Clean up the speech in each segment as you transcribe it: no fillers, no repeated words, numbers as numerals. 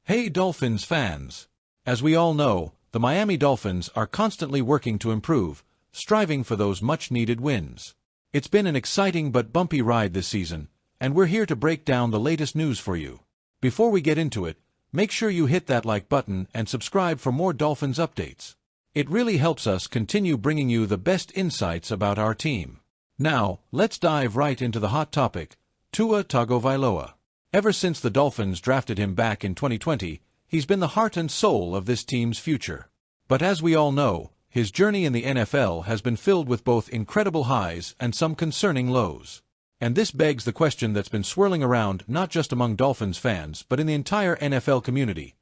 Hey Dolphins fans! As we all know, the Miami Dolphins are constantly working to improve, striving for those much-needed wins. It's been an exciting but bumpy ride this season, and we're here to break down the latest news for you. Before we get into it, make sure you hit that like button and subscribe for more Dolphins updates. It really helps us continue bringing you the best insights about our team. Now, let's dive right into the hot topic, Tua Tagovailoa. Ever since the Dolphins drafted him back in 2020, he's been the heart and soul of this team's future. But as we all know, his journey in the NFL has been filled with both incredible highs and some concerning lows. And this begs the question that's been swirling around not just among Dolphins fans but in the entire NFL community.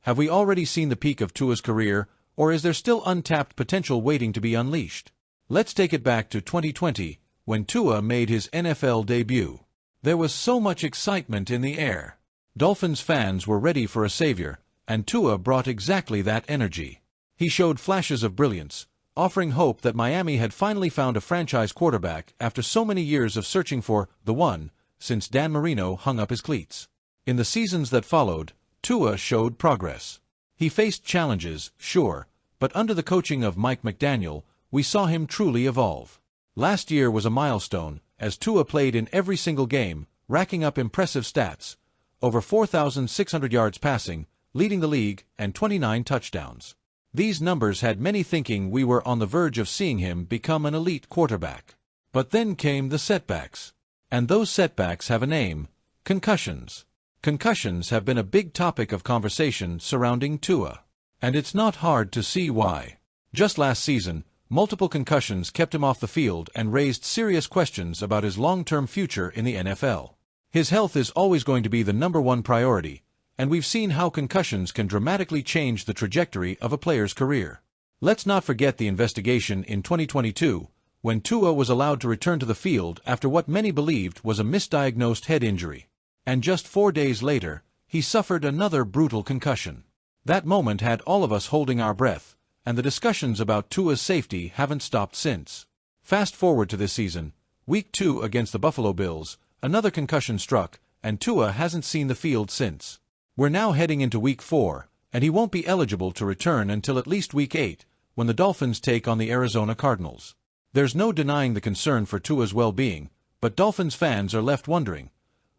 Have we already seen the peak of Tua's career, or is there still untapped potential waiting to be unleashed? Let's take it back to 2020, when Tua made his NFL debut. There was so much excitement in the air. Dolphins fans were ready for a savior, and Tua brought exactly that energy. He showed flashes of brilliance, offering hope that Miami had finally found a franchise quarterback after so many years of searching for the one since Dan Marino hung up his cleats. In the seasons that followed, Tua showed progress. He faced challenges, sure, but under the coaching of Mike McDaniel, we saw him truly evolve. Last year was a milestone, as Tua played in every single game, racking up impressive stats, over 4,600 yards passing, leading the league, and 29 touchdowns. These numbers had many thinking we were on the verge of seeing him become an elite quarterback. But then came the setbacks. And those setbacks have a name: concussions. Concussions have been a big topic of conversation surrounding Tua. And it's not hard to see why. Just last season, multiple concussions kept him off the field and raised serious questions about his long-term future in the NFL. His health is always going to be the #1 priority, and we've seen how concussions can dramatically change the trajectory of a player's career. Let's not forget the investigation in 2022, when Tua was allowed to return to the field after what many believed was a misdiagnosed head injury. And just 4 days later, he suffered another brutal concussion. That moment had all of us holding our breath, and the discussions about Tua's safety haven't stopped since. Fast forward to this season, Week 2 against the Buffalo Bills, another concussion struck, and Tua hasn't seen the field since. We're now heading into Week 4, and he won't be eligible to return until at least Week 8, when the Dolphins take on the Arizona Cardinals. There's no denying the concern for Tua's well-being, but Dolphins fans are left wondering,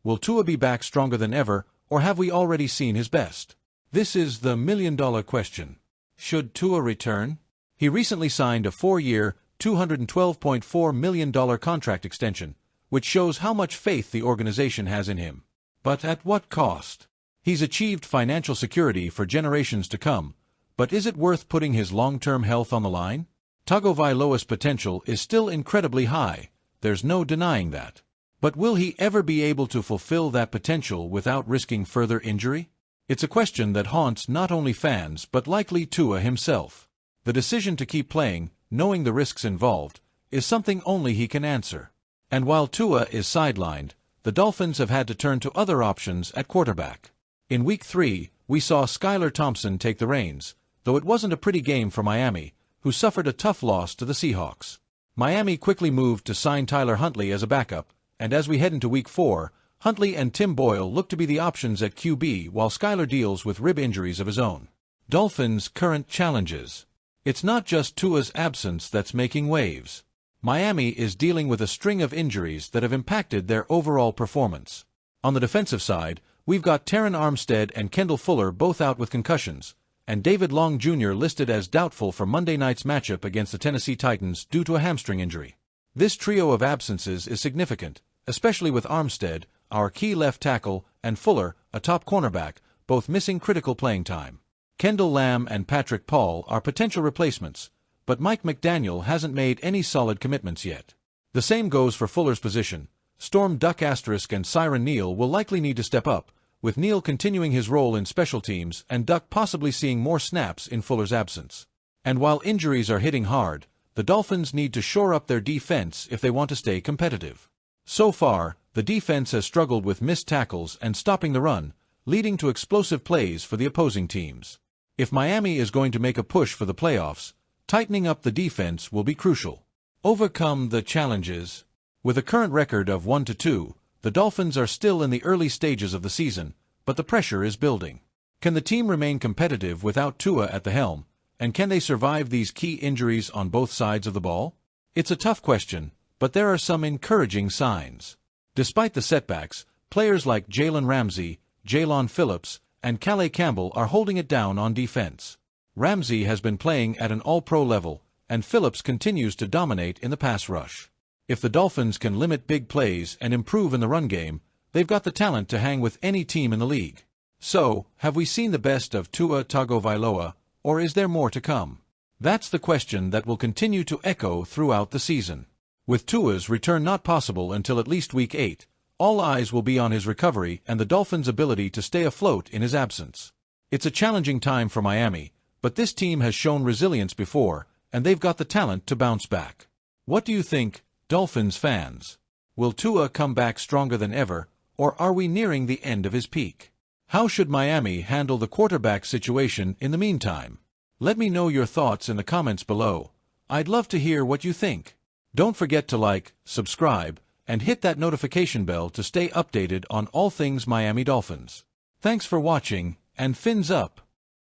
will Tua be back stronger than ever, or have we already seen his best? This is the million-dollar question. Should Tua return? He recently signed a 4-year, $212.4 million contract extension, which shows how much faith the organization has in him. But at what cost? He's achieved financial security for generations to come, but is it worth putting his long-term health on the line? Tagovailoa's potential is still incredibly high, there's no denying that. But will he ever be able to fulfill that potential without risking further injury? It's a question that haunts not only fans but likely Tua himself. The decision to keep playing, knowing the risks involved, is something only he can answer. And while Tua is sidelined, the Dolphins have had to turn to other options at quarterback. In Week 3, we saw Skylar Thompson take the reins, though it wasn't a pretty game for Miami, who suffered a tough loss to the Seahawks. Miami quickly moved to sign Tyler Huntley as a backup, and as we head into Week 4, Huntley and Tim Boyle look to be the options at QB while Skylar deals with rib injuries of his own. Dolphins' current challenges. It's not just Tua's absence that's making waves. Miami is dealing with a string of injuries that have impacted their overall performance. On the defensive side, we've got Terron Armstead and Kendall Fuller both out with concussions, and David Long Jr. listed as doubtful for Monday night's matchup against the Tennessee Titans due to a hamstring injury. This trio of absences is significant, especially with Armstead, our key left tackle, and Fuller, a top cornerback, both missing critical playing time. Kendall Lamb and Patrick Paul are potential replacements, but Mike McDaniel hasn't made any solid commitments yet. The same goes for Fuller's position. Storm Duck Asterisk and Siren Neal will likely need to step up, with Neal continuing his role in special teams and Duck possibly seeing more snaps in Fuller's absence. And while injuries are hitting hard, the Dolphins need to shore up their defense if they want to stay competitive. So far, the defense has struggled with missed tackles and stopping the run, leading to explosive plays for the opposing teams. If Miami is going to make a push for the playoffs, tightening up the defense will be crucial. Overcome the challenges. With a current record of 1-2, the Dolphins are still in the early stages of the season, but the pressure is building. Can the team remain competitive without Tua at the helm, and can they survive these key injuries on both sides of the ball? It's a tough question, but there are some encouraging signs. Despite the setbacks, players like Jalen Ramsey, Jaylon Phillips, and Calais Campbell are holding it down on defense. Ramsey has been playing at an all-pro level, and Phillips continues to dominate in the pass rush. If the Dolphins can limit big plays and improve in the run game, they've got the talent to hang with any team in the league. So, have we seen the best of Tua Tagovailoa, or is there more to come? That's the question that will continue to echo throughout the season. With Tua's return not possible until at least Week 8, all eyes will be on his recovery and the Dolphins' ability to stay afloat in his absence. It's a challenging time for Miami, but this team has shown resilience before, and they've got the talent to bounce back. What do you think, Dolphins fans? Will Tua come back stronger than ever, or are we nearing the end of his peak? How should Miami handle the quarterback situation in the meantime? Let me know your thoughts in the comments below. I'd love to hear what you think. Don't forget to like, subscribe, and hit that notification bell to stay updated on all things Miami Dolphins. Thanks for watching, and fins up!